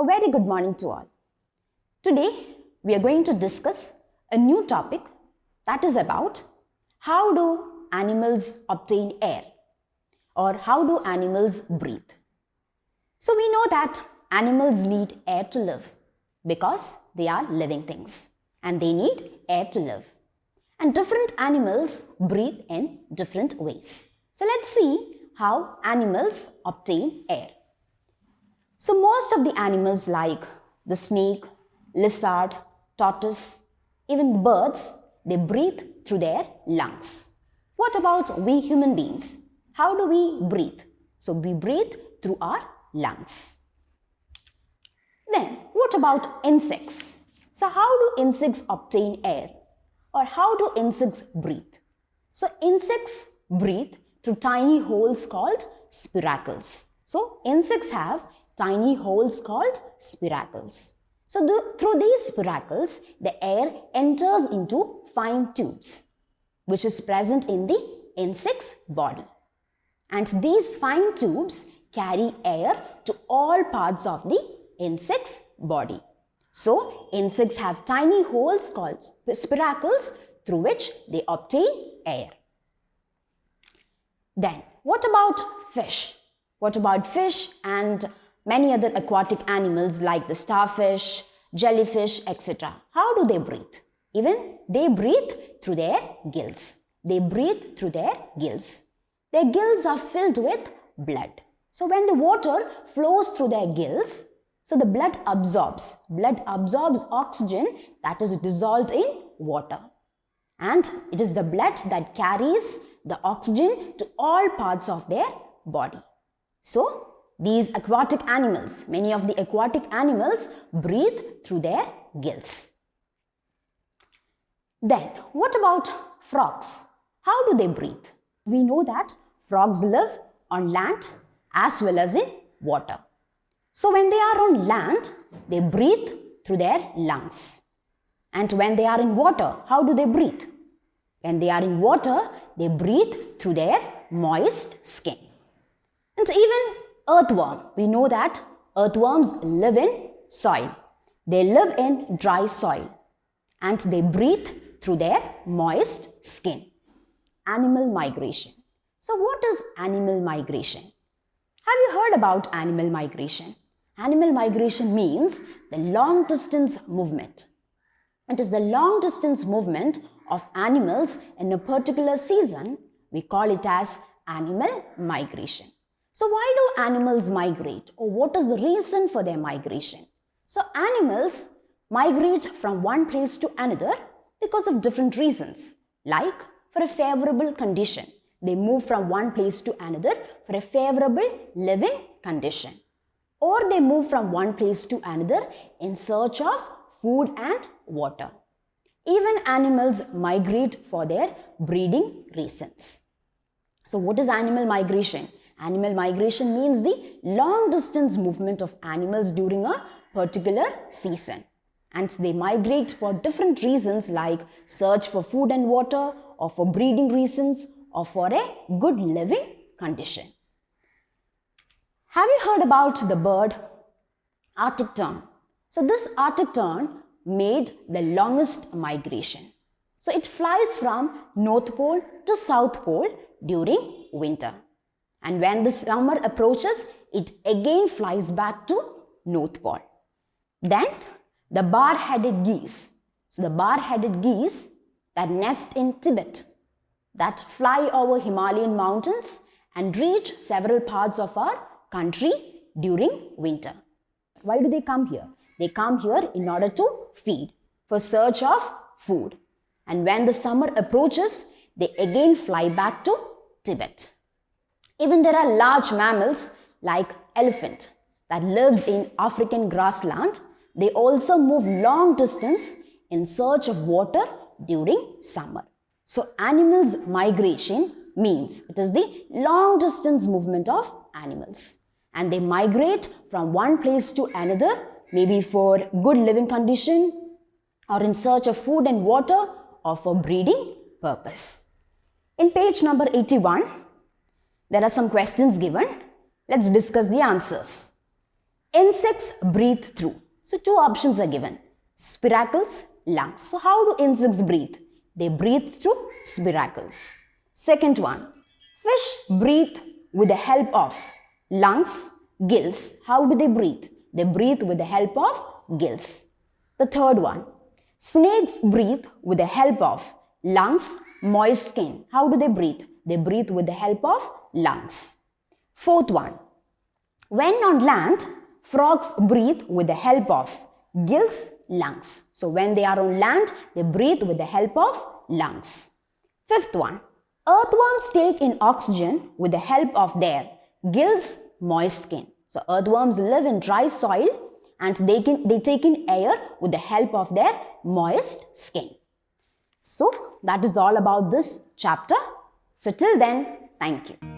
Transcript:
A very good morning to all. Today we are going to discuss a new topic that is about how do animals obtain air or how do animals breathe. So we know that animals need air to live because they are living things and they need air to live. And different animals breathe in different ways. So let's see how animals obtain air. So most of the animals like the snake, lizard, tortoise, even birds, they breathe through their lungs. What about we human beings? How do we breathe? So we breathe through our lungs. Then what about insects? So how do insects obtain air? Or how do insects breathe? So insects breathe through tiny holes called spiracles. So insects have tiny holes called spiracles. So through these spiracles, the air enters into fine tubes, which is present in the insect's body. And these fine tubes carry air to all parts of the insect's body. So insects have tiny holes called spiracles through which they obtain air. Then what about fish? What about fish and many other aquatic animals like the starfish, jellyfish, etc.? How do they breathe? Even they breathe through their gills. They breathe through their gills. Their gills are filled with blood. So when the water flows through their gills, so the blood absorbs oxygen that is dissolved in water. And it is the blood that carries the oxygen to all parts of their body. So these aquatic animals, many of the aquatic animals breathe through their gills. Then what about frogs? How do they breathe? We know that frogs live on land as well as in water. So when they are on land, they breathe through their lungs. And when they are in water, how do they breathe? When they are in water, they breathe through their moist skin. And even earthworm, we know that earthworms live in soil. They live in dry soil and they breathe through their moist skin. Animal migration. So what is animal migration? Have you heard about animal migration? Animal migration means the long distance movement. It is the long distance movement of animals in a particular season. We call it as animal migration. So why do animals migrate, or what is the reason for their migration? So animals migrate from one place to another because of different reasons. Like for a favorable condition, they move from one place to another for a favorable living condition. Or they move from one place to another in search of food and water. Even animals migrate for their breeding reasons. So what is animal migration? Animal migration means the long distance movement of animals during a particular season. And they migrate for different reasons like search for food and water, or for breeding reasons, or for a good living condition. Have you heard about the bird Arctic tern? So this Arctic tern made the longest migration. So it flies from North Pole to South Pole during winter. And when the summer approaches, it again flies back to North Pole. Then the bar-headed geese. So the bar-headed geese that nest in Tibet, that fly over Himalayan mountains and reach several parts of our country during winter. Why do they come here? They come here in order to feed, for search of food. And when the summer approaches, they again fly back to Tibet. Even there are large mammals like elephant that lives in African grassland. They also move long distance in search of water during summer. So animals migration means it is the long distance movement of animals. And they migrate from one place to another, maybe for good living condition, or in search of food and water, or for breeding purpose. In page number 81, there are some questions given. Let's discuss the answers. Insects breathe through. So two options are given. Spiracles, lungs. So how do insects breathe? They breathe through spiracles. Second one. Fish breathe with the help of lungs, gills. How do they breathe? They breathe with the help of gills. The third one. Snakes breathe with the help of lungs, moist skin. How do they breathe? They breathe with the help of lungs. Fourth one. When on land, frogs breathe with the help of gills, lungs. So when they are on land, they breathe with the help of lungs. Fifth one. Earthworms take in oxygen with the help of their gills, moist skin. So earthworms live in dry soil and they take in air with the help of their moist skin. So that is all about this chapter. So till then, thank you.